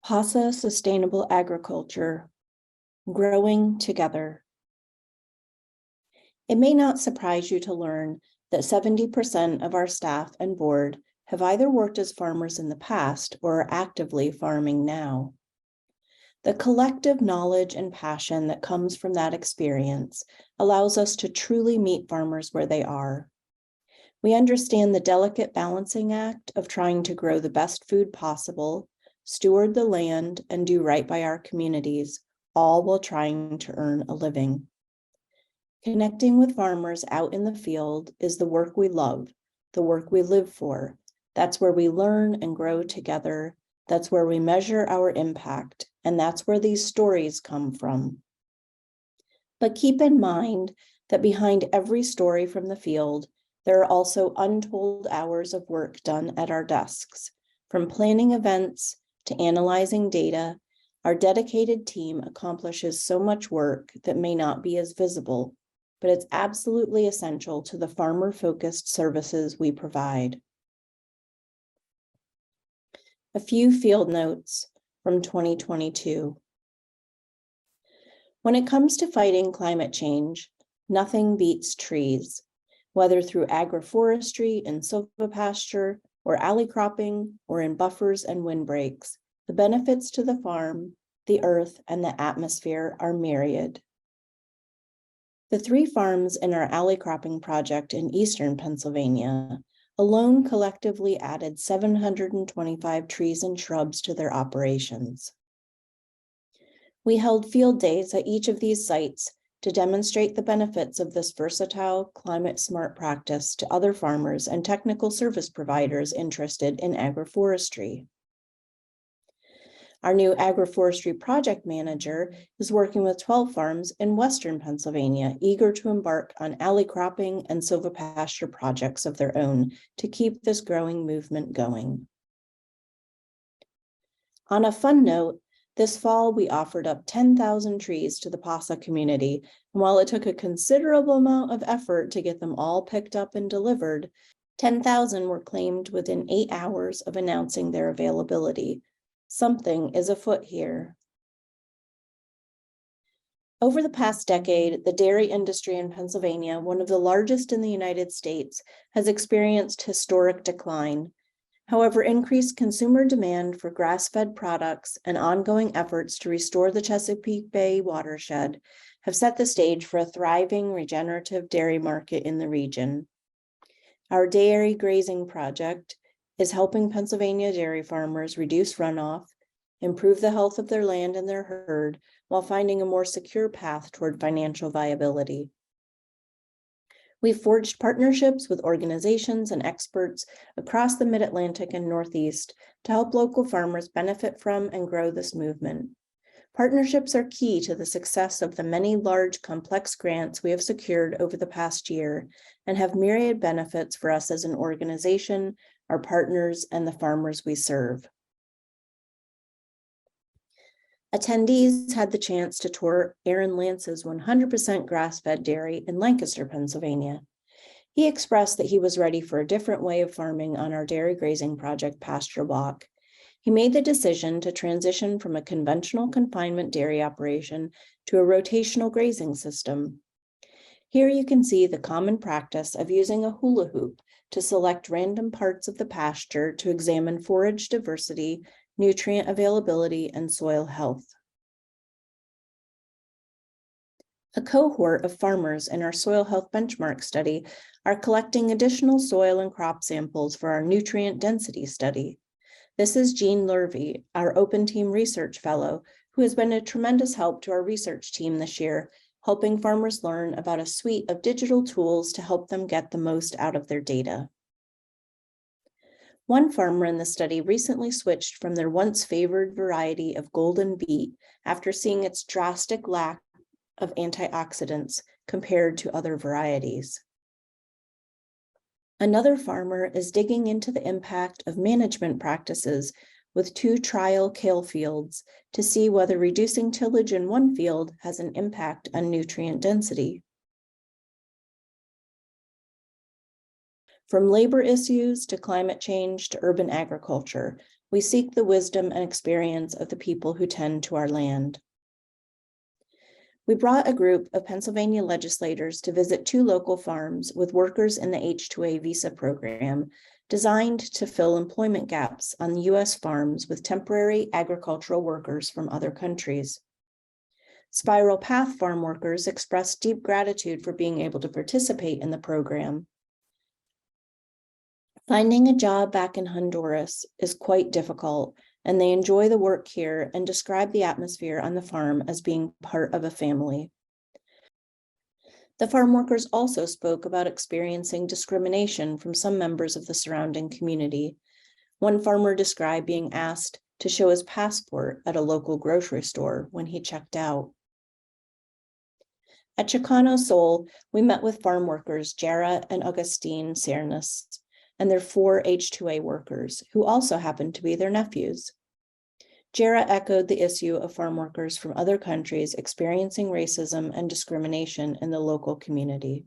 Pasa Sustainable Agriculture, Growing Together. It may not surprise you to learn that 70% of our staff and board have either worked as farmers in the past or are actively farming now. The collective knowledge and passion that comes from that experience allows us to truly meet farmers where they are. We understand the delicate balancing act of trying to grow the best food possible, steward the land, and do right by our communities, all while trying to earn a living. Connecting with farmers out in the field is the work we love, the work we live for. That's where we learn and grow together. That's where we measure our impact, and that's where these stories come from. But keep in mind that behind every story from the field, there are also untold hours of work done at our desks. From planning events to analyzing data, our dedicated team accomplishes so much work that may not be as visible, but it's absolutely essential to the farmer-focused services we provide. A few field notes from 2022. When it comes to fighting climate change, nothing beats trees. Whether through agroforestry in silvopasture or alley cropping or in buffers and windbreaks, the benefits to the farm, the earth, and the atmosphere are myriad. The 3 farms in our alley cropping project in eastern Pennsylvania alone collectively added 725 trees and shrubs to their operations. We held field days at each of these sites to demonstrate the benefits of this versatile, climate-smart practice to other farmers and technical service providers interested in agroforestry. Our new agroforestry project manager is working with 12 farms in western Pennsylvania, eager to embark on alley cropping and silvopasture projects of their own to keep this growing movement going. On a fun note, this fall, we offered up 10,000 trees to the Pasa community, and while it took a considerable amount of effort to get them all picked up and delivered, 10,000 were claimed within 8 hours of announcing their availability. Something is afoot here. Over the past decade, the dairy industry in Pennsylvania, one of the largest in the United States, has experienced historic decline. However, increased consumer demand for grass-fed products and ongoing efforts to restore the Chesapeake Bay watershed have set the stage for a thriving regenerative dairy market in the region. Our dairy grazing project is helping Pennsylvania dairy farmers reduce runoff, improve the health of their land and their herd, while finding a more secure path toward financial viability. We've forged partnerships with organizations and experts across the Mid-Atlantic and Northeast to help local farmers benefit from and grow this movement. Partnerships are key to the success of the many large, complex grants we have secured over the past year and have myriad benefits for us as an organization, our partners, and the farmers we serve. Attendees had the chance to tour Aaron Lance's 100% grass-fed dairy in Lancaster, Pennsylvania. He expressed that he was ready for a different way of farming on our dairy grazing project, Pasture Walk. He made the decision to transition from a conventional confinement dairy operation to a rotational grazing system. Here you can see the common practice of using a hula hoop to select random parts of the pasture to examine forage diversity, nutrient availability, and soil health. A cohort of farmers in our soil health benchmark study are collecting additional soil and crop samples for our nutrient density study. This is Jean Lurvy, our Open Team Research Fellow, who has been a tremendous help to our research team this year, helping farmers learn about a suite of digital tools to help them get the most out of their data. One farmer in the study recently switched from their once favored variety of golden beet after seeing its drastic lack of antioxidants compared to other varieties. Another farmer is digging into the impact of management practices with 2 trial kale fields to see whether reducing tillage in one field has an impact on nutrient density. From labor issues to climate change to urban agriculture, We seek the wisdom and experience of the people who tend to our land. We brought a group of Pennsylvania legislators to visit 2 local farms with workers in the H-2A visa program designed to fill employment gaps on U.S. farms with temporary agricultural workers from other countries. Spiral Path farm workers expressed deep gratitude for being able to participate in the program. Finding a job back in Honduras is quite difficult, and they enjoy the work here and describe the atmosphere on the farm as being part of a family. The farm workers also spoke about experiencing discrimination from some members of the surrounding community. One farmer described being asked to show his passport at a local grocery store when he checked out. At Chicano Sol, we met with farm workers Jara and Augustine Cernas and their 4 H-2A workers, who also happened to be their nephews. Jara echoed the issue of farm workers from other countries experiencing racism and discrimination in the local community.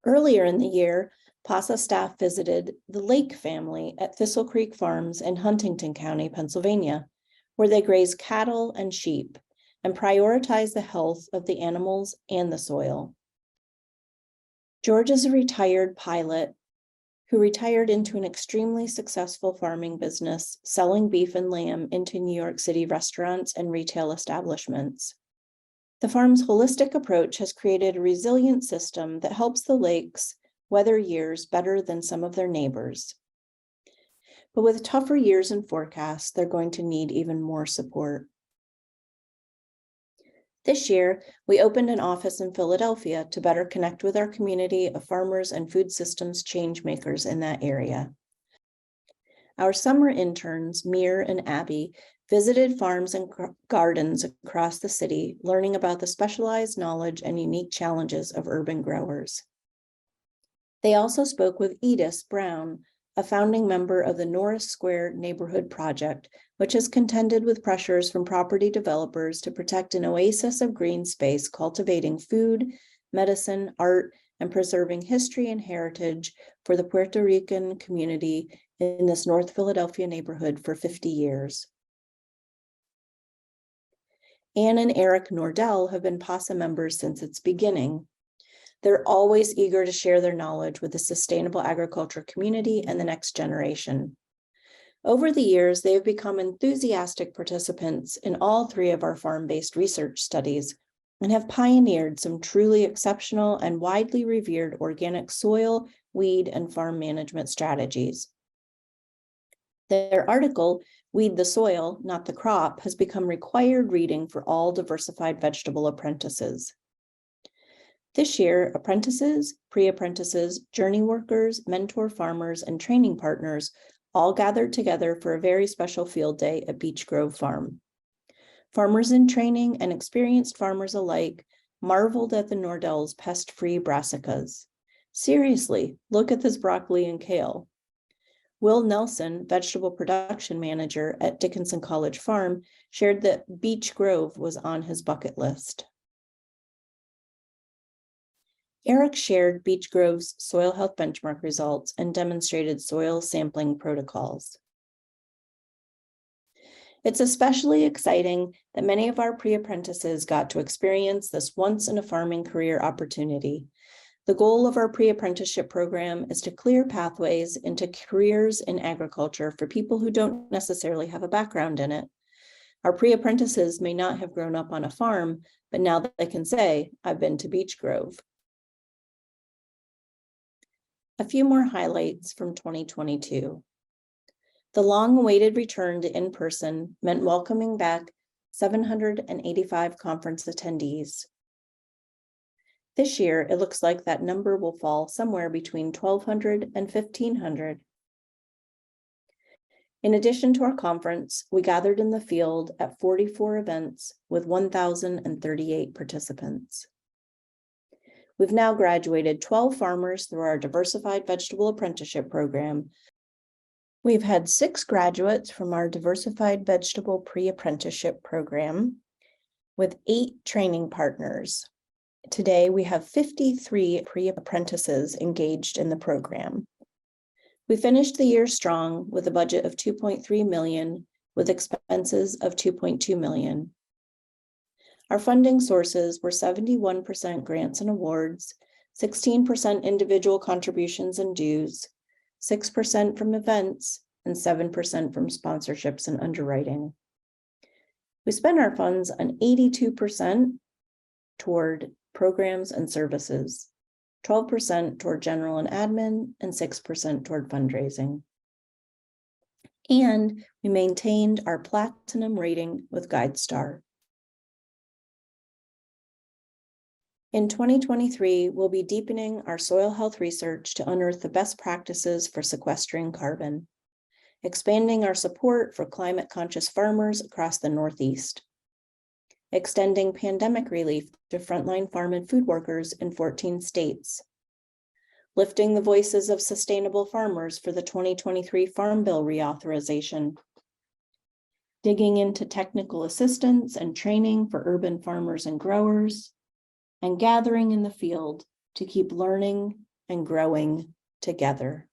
Earlier in the year, Pasa staff visited the Lake family at Thistle Creek Farms in Huntington County, Pennsylvania, where they graze cattle and sheep and prioritize the health of the animals and the soil. George is a retired pilot who retired into an extremely successful farming business, selling beef and lamb into New York City restaurants and retail establishments. The farm's holistic approach has created a resilient system that helps the lakes weather years better than some of their neighbors. But with tougher years in forecast, they're going to need even more support. This year, we opened an office in Philadelphia to better connect with our community of farmers and food systems change makers in that area. Our summer interns, Mir and Abby, visited farms and gardens across the city, learning about the specialized knowledge and unique challenges of urban growers. They also spoke with Edith Brown, a founding member of the Norris Square Neighborhood Project, which has contended with pressures from property developers to protect an oasis of green space, cultivating food, medicine, art, and preserving history and heritage for the Puerto Rican community in this North Philadelphia neighborhood for 50 years. Anne and Eric Nordell have been PASA members since its beginning. They're always eager to share their knowledge with the sustainable agriculture community and the next generation. Over the years, they have become enthusiastic participants in all 3 of our farm-based research studies and have pioneered some truly exceptional and widely revered organic soil, weed, and farm management strategies. Their article, Weed the Soil, Not the Crop, has become required reading for all diversified vegetable apprentices. This year, apprentices, pre-apprentices, journey workers, mentor farmers, and training partners all gathered together for a very special field day at Beech Grove Farm. Farmers in training and experienced farmers alike marveled at the Nordells' pest-free brassicas. Seriously, look at this broccoli and kale. Will Nelson, vegetable production manager at Dickinson College Farm, shared that Beech Grove was on his bucket list. Eric shared Beech Grove's soil health benchmark results and demonstrated soil sampling protocols. It's especially exciting that many of our pre-apprentices got to experience this once-in-a-farming career opportunity. The goal of our pre-apprenticeship program is to clear pathways into careers in agriculture for people who don't necessarily have a background in it. Our pre-apprentices may not have grown up on a farm, but now they can say, I've been to Beech Grove. A few more highlights from 2022. The long-awaited return to in-person meant welcoming back 785 conference attendees. This year, it looks like that number will fall somewhere between 1,200 and 1,500. In addition to our conference, we gathered in the field at 44 events with 1,038 participants. We've now graduated 12 farmers through our Diversified Vegetable Apprenticeship Program. We've had 6 graduates from our Diversified Vegetable Pre-Apprenticeship Program with 8 training partners. Today, we have 53 pre-apprentices engaged in the program. We finished the year strong with a budget of $2.3 million, with expenses of $2.2 million. Our funding sources were 71% grants and awards, 16% individual contributions and dues, 6% from events, and 7% from sponsorships and underwriting. We spent our funds on 82% toward programs and services, 12% toward general and admin, and 6% toward fundraising. And we maintained our platinum rating with GuideStar. In 2023, we'll be deepening our soil health research to unearth the best practices for sequestering carbon, expanding our support for climate-conscious farmers across the Northeast, extending pandemic relief to frontline farm and food workers in 14 states, lifting the voices of sustainable farmers for the 2023 Farm Bill reauthorization, digging into technical assistance and training for urban farmers and growers, and gathering in the field to keep learning and growing together.